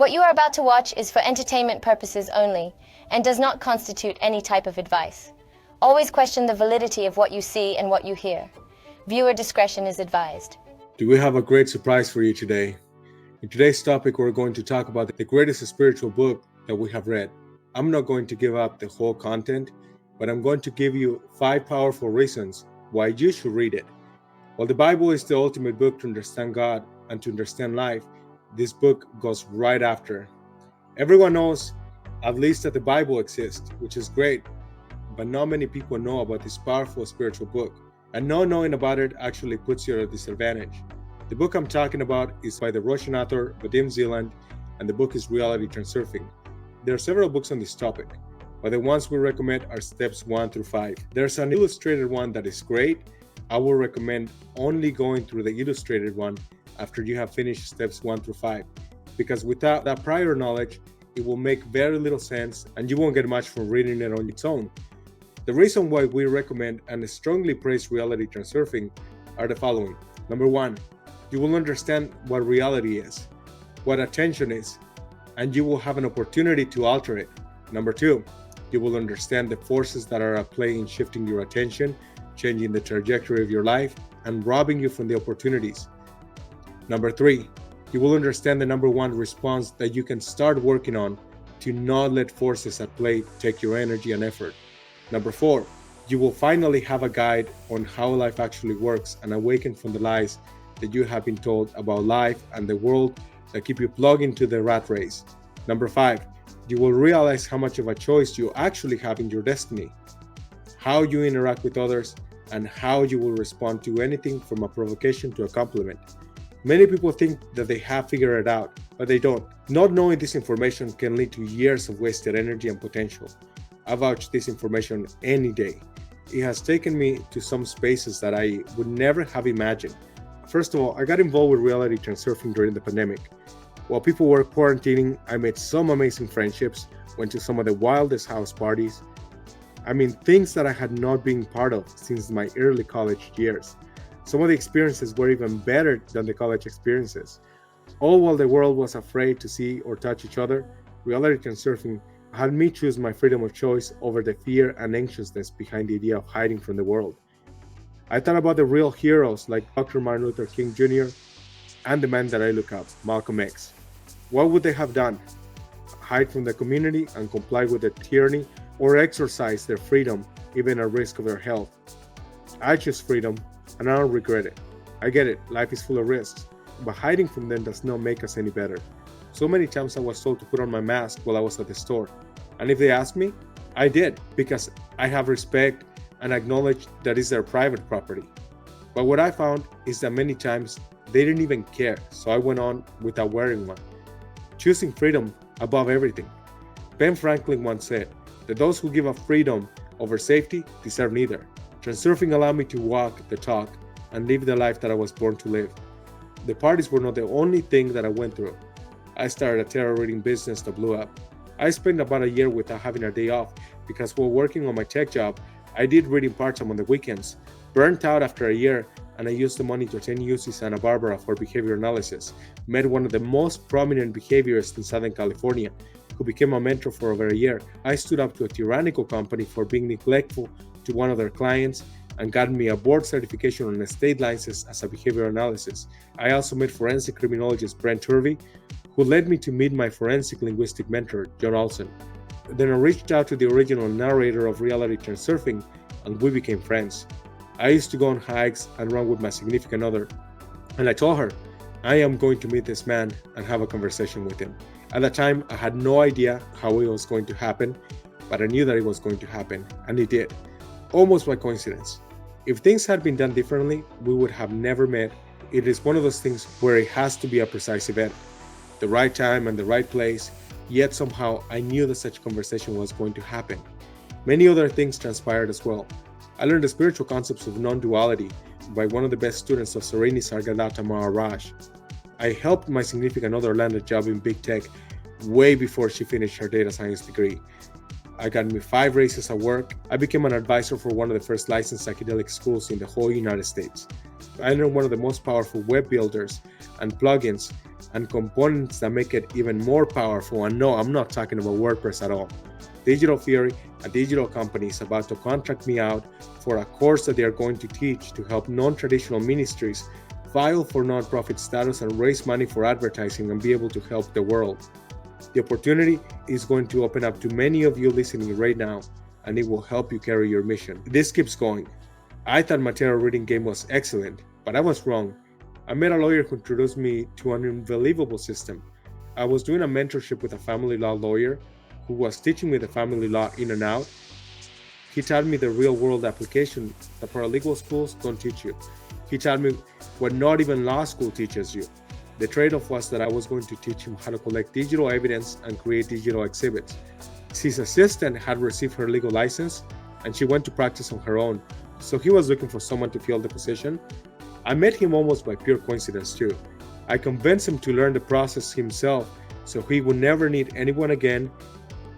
What you are about to watch is for entertainment purposes only and does not constitute any type of advice. Always question the validity of what you see and what you hear. Viewer discretion is advised. Do we have a great surprise for you today? In today's topic, we're going to talk about the greatest spiritual book that we have read. I'm not going to give up the whole content, but I'm going to give you 5 powerful reasons why you should read it. While the Bible is the ultimate book to understand God and to understand life, this book goes right after. Everyone knows at least that the Bible exists, which is great, but not many people know about this powerful spiritual book, and not knowing about it actually puts you at a disadvantage. The book I'm talking about is by the Russian author Vadim Zeland, and the book is Reality Transurfing. There are several books on this topic, but the ones we recommend are steps 1 through 5. There's an illustrated one that is great. I will recommend only going through the illustrated one after you have finished steps 1 through 5, because without that prior knowledge, it will make very little sense and you won't get much from reading it on its own. The reason why we recommend and strongly praise Reality Transurfing are the following. Number 1, you will understand what reality is, what attention is, and you will have an opportunity to alter it. Number 2, you will understand the forces that are at play in shifting your attention, changing the trajectory of your life, and robbing you from the opportunities. Number 3, you will understand the number 1 response that you can start working on to not let forces at play take your energy and effort. Number 4, you will finally have a guide on how life actually works and awaken from the lies that you have been told about life and the world that keep you plugged into the rat race. Number 5, you will realize how much of a choice you actually have in your destiny, how you interact with others, and how you will respond to anything from a provocation to a compliment. Many people think that they have figured it out, but they don't. Not knowing this information can lead to years of wasted energy and potential. I vouch this information any day. It has taken me to some spaces that I would never have imagined. First of all, I got involved with Reality Transurfing during the pandemic. While people were quarantining, I made some amazing friendships, went to some of the wildest house parties. Things that I had not been part of since my early college years. Some of the experiences were even better than the college experiences. All while the world was afraid to see or touch each other, Reality Transurfing had me choose my freedom of choice over the fear and anxiousness behind the idea of hiding from the world. I thought about the real heroes like Dr. Martin Luther King Jr. and the man that I look up, Malcolm X. What would they have done? Hide from the community and comply with the tyranny, or exercise their freedom even at risk of their health? I choose freedom, and I don't regret it. I get it, life is full of risks, but hiding from them does not make us any better. So many times I was told to put on my mask while I was at the store, and if they asked me, I did, because I have respect and acknowledge that it's their private property. But what I found is that many times they didn't even care, so I went on without wearing one. Choosing freedom above everything. Ben Franklin once said that those who give up freedom over safety deserve neither. Transurfing allowed me to walk the talk and live the life that I was born to live. The parties were not the only thing that I went through. I started a tarot reading business that blew up. I spent about a year without having a day off because while working on my tech job, I did reading part-time on the weekends. Burnt out after a year, and I used the money to attend UC Santa Barbara for behavior analysis. Met one of the most prominent behaviorists in Southern California, who became a mentor for over a year. I stood up to a tyrannical company for being neglectful to one of their clients and got me a board certification on a state license as a behavior analysis. I also met forensic criminologist Brent Turvey, who led me to meet my forensic linguistic mentor, John Olson. Then I reached out to the original narrator of Reality Transurfing, and we became friends. I used to go on hikes and run with my significant other, and I told her, I am going to meet this man and have a conversation with him. At that time, I had no idea how it was going to happen, but I knew that it was going to happen, and it did, almost by coincidence. If things had been done differently, we would have never met. It is one of those things where it has to be a precise event, the right time and the right place, yet somehow I knew that such conversation was going to happen. Many other things transpired as well. I learned the spiritual concepts of non-duality by one of the best students of Sarini Sargadata Maharaj. I helped my significant other land a job in big tech way before she finished her data science degree. I got me 5 raises at work. I became an advisor for one of the first licensed psychedelic schools in the whole United States. I learned one of the most powerful web builders and plugins and components that make it even more powerful. And no, I'm not talking about WordPress at all. Digital Theory, a digital company, is about to contract me out for a course that they are going to teach to help non-traditional ministries file for nonprofit status and raise money for advertising and be able to help the world. The opportunity is going to open up to many of you listening right now, and it will help you carry your mission. This keeps going. I thought my tarot reading game was excellent, but I was wrong. I met a lawyer who introduced me to an unbelievable system. I was doing a mentorship with a family law lawyer who was teaching me the family law in and out. He taught me the real world application that paralegal schools don't teach you. He taught me what not even law school teaches you. The trade-off was that I was going to teach him how to collect digital evidence and create digital exhibits. His assistant had received her legal license and she went to practice on her own, so he was looking for someone to fill the position. I met him almost by pure coincidence too. I convinced him to learn the process himself so he would never need anyone again,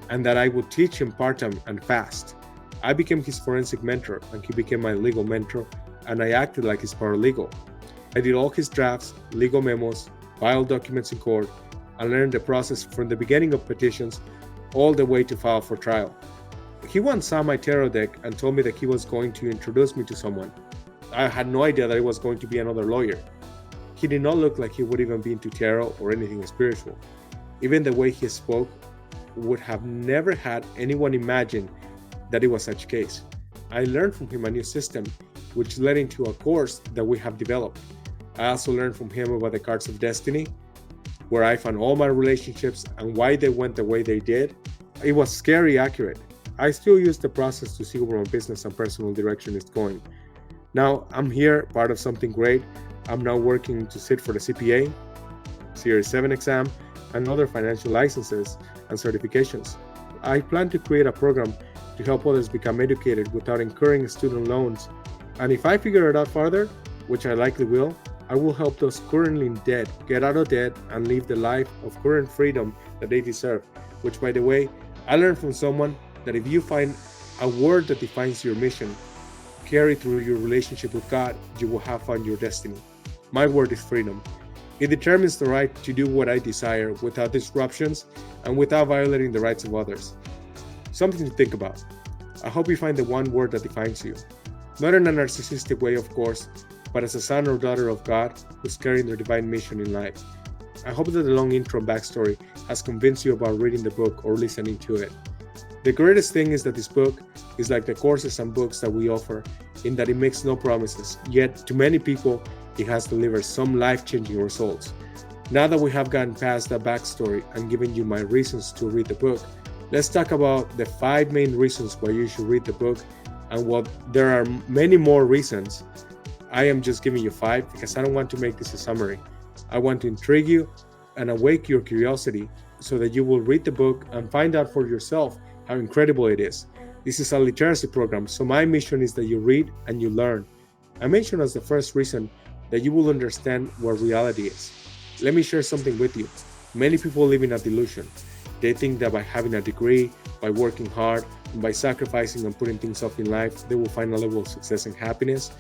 and that I would teach him part-time and fast. I became his forensic mentor and he became my legal mentor, and I acted like his paralegal. I did all his drafts, legal memos, filed documents in court, and learned the process from the beginning of petitions all the way to file for trial. He once saw my tarot deck and told me that he was going to introduce me to someone. I had no idea that it was going to be another lawyer. He did not look like he would even be into tarot or anything spiritual. Even the way he spoke would have never had anyone imagine that it was such a case. I learned from him a new system, which led into a course that we have developed. I also learned from him about the cards of destiny, where I found all my relationships and why they went the way they did. It was scary accurate. I still use the process to see where my business and personal direction is going. Now I'm here, part of something great. I'm now working to sit for the CPA, Series 7 exam, and other financial licenses and certifications. I plan to create a program to help others become educated without incurring student loans. And if I figure it out further, which I likely will, I will help those currently in debt get out of debt and live the life of current freedom that they deserve. Which, by the way, I learned from someone that if you find a word that defines your mission, carry through your relationship with God, you will have found your destiny. My word is freedom. It determines the right to do what I desire without disruptions and without violating the rights of others. Something to think about. I hope you find the one word that defines you. Not in a narcissistic way, of course, but as a son or daughter of God who's carrying their divine mission in life. I hope that the long intro and backstory has convinced you about reading the book or listening to it. The greatest thing is that this book is like the courses and books that we offer, in that it makes no promises, yet to many people it has delivered some life-changing results. Now that we have gotten past that backstory and given you my reasons to read the book, let's talk about the 5 main reasons why you should read the book, and while there are many more reasons, I am just giving you 5 because I don't want to make this a summary. I want to intrigue you and awake your curiosity so that you will read the book and find out for yourself how incredible it is. This is a literacy program, so my mission is that you read and you learn. I mentioned as the first reason that you will understand what reality is. Let me share something with you. Many people live in a delusion. They think that by having a degree, by working hard, and by sacrificing and putting things off in life, they will find a level of success and happiness.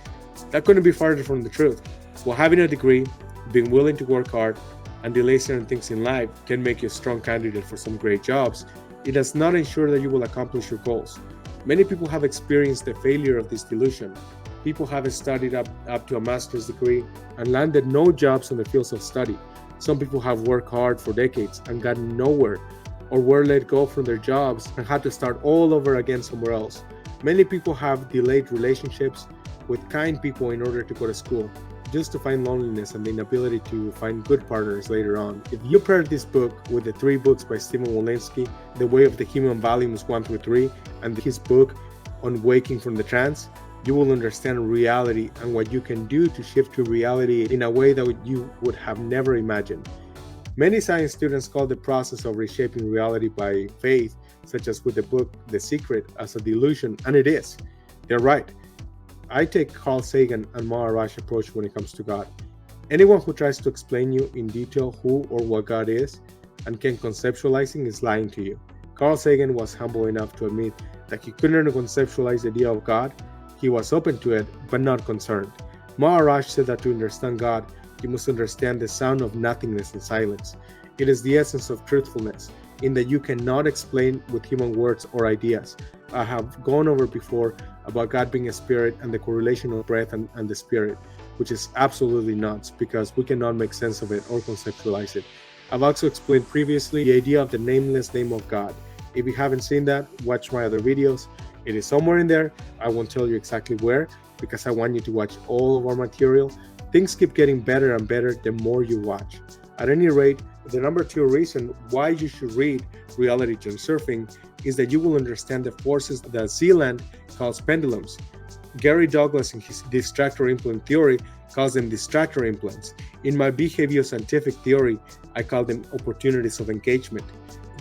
That couldn't be farther from the truth. While having a degree, being willing to work hard, and delay certain things in life can make you a strong candidate for some great jobs, it does not ensure that you will accomplish your goals. Many people have experienced the failure of this delusion. People have studied up to a master's degree and landed no jobs in the fields of study. Some people have worked hard for decades and gotten nowhere, or were let go from their jobs and had to start all over again somewhere else. Many people have delayed relationships with kind people in order to go to school, just to find loneliness and the inability to find good partners later on. If you pair this book with the 3 books by Stephen Walensky, The Way of the Human Volumes 1 through 3, and his book on waking from the trance, you will understand reality and what you can do to shift to reality in a way that you would have never imagined. Many science students call the process of reshaping reality by faith, such as with the book The Secret, as a delusion, and it is. They're right. I take Carl Sagan and Maharaj approach when it comes to God. Anyone who tries to explain you in detail who or what God is and can conceptualizing is lying to you. Carl Sagan was humble enough to admit that he couldn't conceptualize the idea of God. He was open to it, but not concerned. Maharaj said that to understand God, you must understand the sound of nothingness and silence. It is the essence of truthfulness, in that you cannot explain with human words or ideas. I have gone over before about God being a spirit and the correlation of breath and the spirit, which is absolutely nuts because we cannot make sense of it or conceptualize it. I've also explained previously the idea of the nameless name of God. If you haven't seen that, watch my other videos. It is somewhere in there. I won't tell you exactly where because I want you to watch all of our material. Things keep getting better and better the more you watch. At any rate, the number 2 reason why you should read Reality Transurfing is that you will understand the forces that Zealand calls pendulums. Gary Douglas in his distractor implant theory calls them distractor implants. In my behavior scientific theory, I call them opportunities of engagement.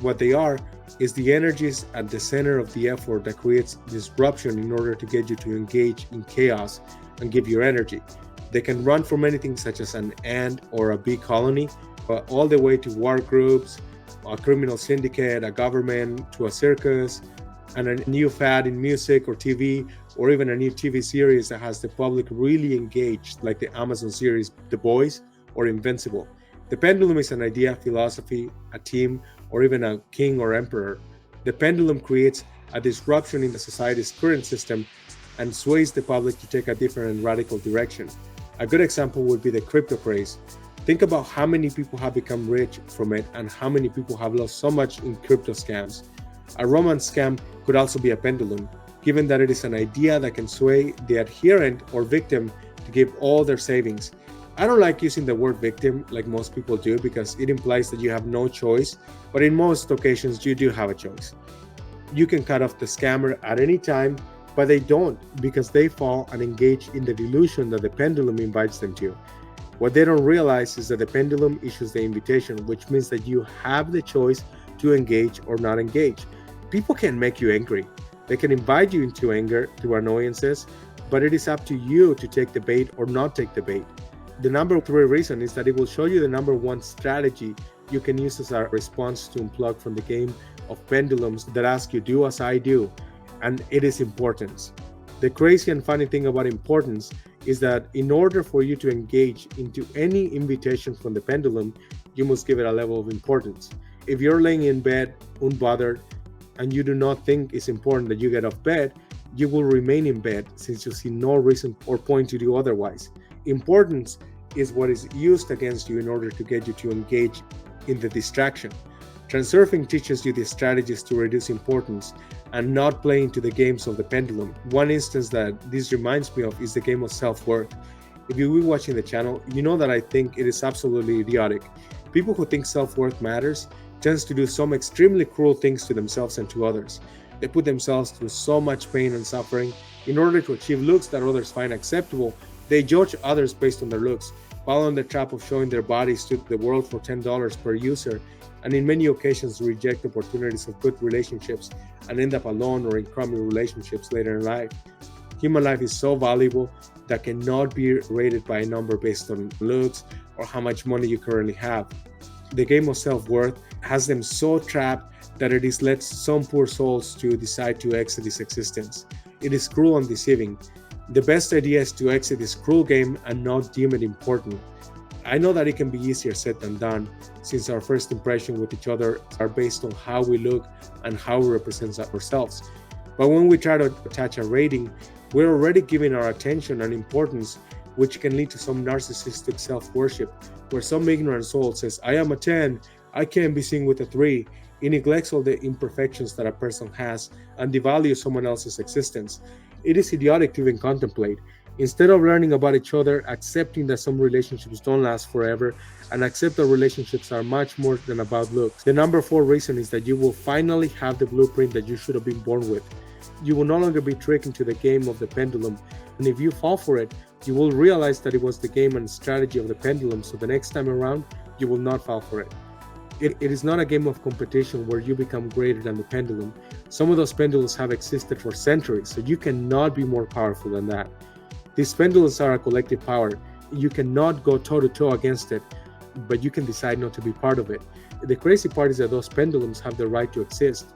What they are is the energies at the center of the effort that creates disruption in order to get you to engage in chaos and give your energy. They can run from anything such as an ant or a bee colony, all the way to war groups, a criminal syndicate, a government, to a circus, and a new fad in music or TV, or even a new TV series that has the public really engaged, like the Amazon series The Boys or Invincible. The pendulum is an idea, philosophy, a team, or even a king or emperor. The pendulum creates a disruption in the society's current system and sways the public to take a different and radical direction. A good example would be the crypto craze. Think about how many people have become rich from it and how many people have lost so much in crypto scams. A romance scam could also be a pendulum, given that it is an idea that can sway the adherent or victim to give all their savings. I don't like using the word victim like most people do because it implies that you have no choice, but in most occasions you do have a choice. You can cut off the scammer at any time, but they don't because they fall and engage in the delusion that the pendulum invites them to. What they don't realize is that the pendulum issues the invitation, which means that you have the choice to engage or not engage. People can make you angry. They can invite you into anger through annoyances, but it is up to you to take the bait or not take the bait. The number 3 reason is that it will show you the number 1 strategy you can use as a response to unplug from the game of pendulums that ask you do as I do, and it is importance. The crazy and funny thing about importance is that in order for you to engage into any invitation from the pendulum, you must give it a level of importance. If you're laying in bed unbothered and you do not think it's important that you get off bed, you will remain in bed since you see no reason or point to do otherwise. Importance is what is used against you in order to get you to engage in the distraction. Transurfing teaches you the strategies to reduce importance and not play into the games of the pendulum. One instance that this reminds me of is the game of self-worth. If you've been watching the channel, you know that I think it is absolutely idiotic. People who think self-worth matters tends to do some extremely cruel things to themselves and to others. They put themselves through so much pain and suffering in order to achieve looks that others find acceptable. They judge others based on their looks, fall in the trap of showing their bodies to the world for $10 per user, and in many occasions reject opportunities of good relationships and end up alone or in crummy relationships later in life. Human life is so valuable that cannot be rated by a number based on looks or how much money you currently have. The game of self-worth has them so trapped that it has led some poor souls to decide to exit this existence. It is cruel and deceiving. The best idea is to exit this cruel game and not deem it important. I know that it can be easier said than done, since our first impression with each other are based on how we look and how we represent ourselves. But when we try to attach a rating, we're already giving our attention and importance, which can lead to some narcissistic self-worship, where some ignorant soul says, I am a 10, I can't be seen with a 3. It neglects all the imperfections that a person has and devalues someone else's existence. It is idiotic to even contemplate. Instead of learning about each other, accepting that some relationships don't last forever, and accept that relationships are much more than about looks. The number 4 reason is that you will finally have the blueprint that you should have been born with. You will no longer be tricked into the game of the pendulum, and if you fall for it, you will realize that it was the game and strategy of the pendulum, so the next time around, you will not fall for it. It is not a game of competition where you become greater than the pendulum. Some of those pendulums have existed for centuries, so you cannot be more powerful than that. These pendulums are a collective power. You cannot go toe-to-toe against it, but you can decide not to be part of it. The crazy part is that those pendulums have the right to exist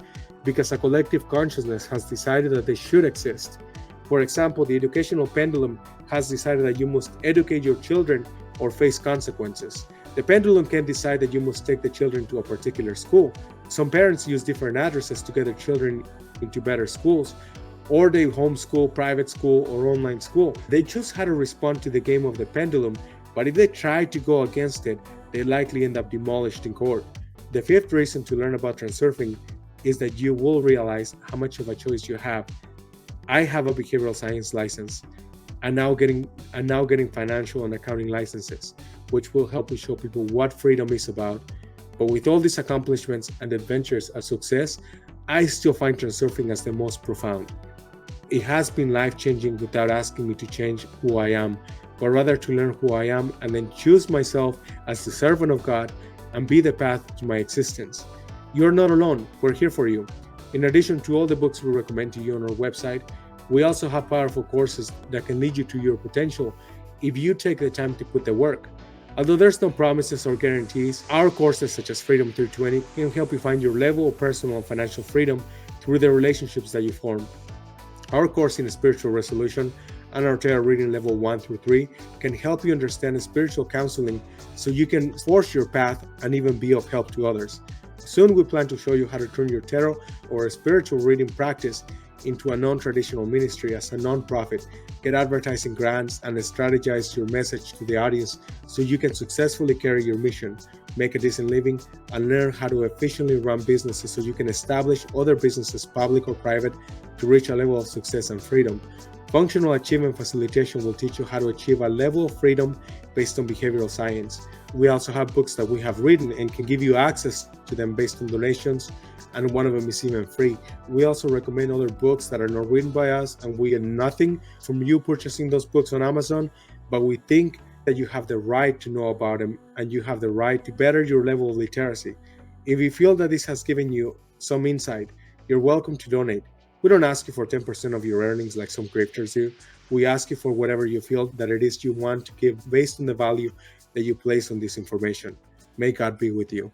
because a collective consciousness has decided that they should exist. For example, the educational pendulum has decided that you must educate your children or face consequences. The pendulum can decide that you must take the children to a particular school. Some parents use different addresses to get their children into better schools, or they homeschool, private school, or online school. They choose how to respond to the game of the pendulum, but if they try to go against it, they likely end up demolished in court. The fifth reason to learn about transurfing is that you will realize how much of a choice you have. I have a behavioral science license and now getting financial and accounting licenses, which will help me show people what freedom is about. But with all these accomplishments and adventures of success, I still find transurfing as the most profound. It has been life-changing without asking me to change who I am, but rather to learn who I am and then choose myself as the servant of God and be the path to my existence. You're not alone. We're here for you. In addition to all the books we recommend to you on our website, we also have powerful courses that can lead you to your potential if you take the time to put the work. Although there's no promises or guarantees, our courses such as Freedom 320 can help you find your level of personal and financial freedom through the relationships that you form. Our course in Spiritual Resolution and our tarot reading level 1 through 3 can help you understand spiritual counseling so you can forge your path and even be of help to others. Soon we plan to show you how to turn your tarot or a spiritual reading practice into a non-traditional ministry as a non-profit, get advertising grants, and strategize your message to the audience so you can successfully carry your mission, make a decent living, and learn how to efficiently run businesses so you can establish other businesses, public or private, to reach a level of success and freedom. Functional Achievement Facilitation will teach you how to achieve a level of freedom based on behavioral science. We also have books that we have written and can give you access to them based on donations, and one of them is even free. We also recommend other books that are not written by us, and we get nothing from you purchasing those books on Amazon, but we think that you have the right to know about them and you have the right to better your level of literacy. If you feel that this has given you some insight, you're welcome to donate. We don't ask you for 10% of your earnings like some grifters do. We ask you for whatever you feel that it is you want to give based on the value that you place on this information. May God be with you.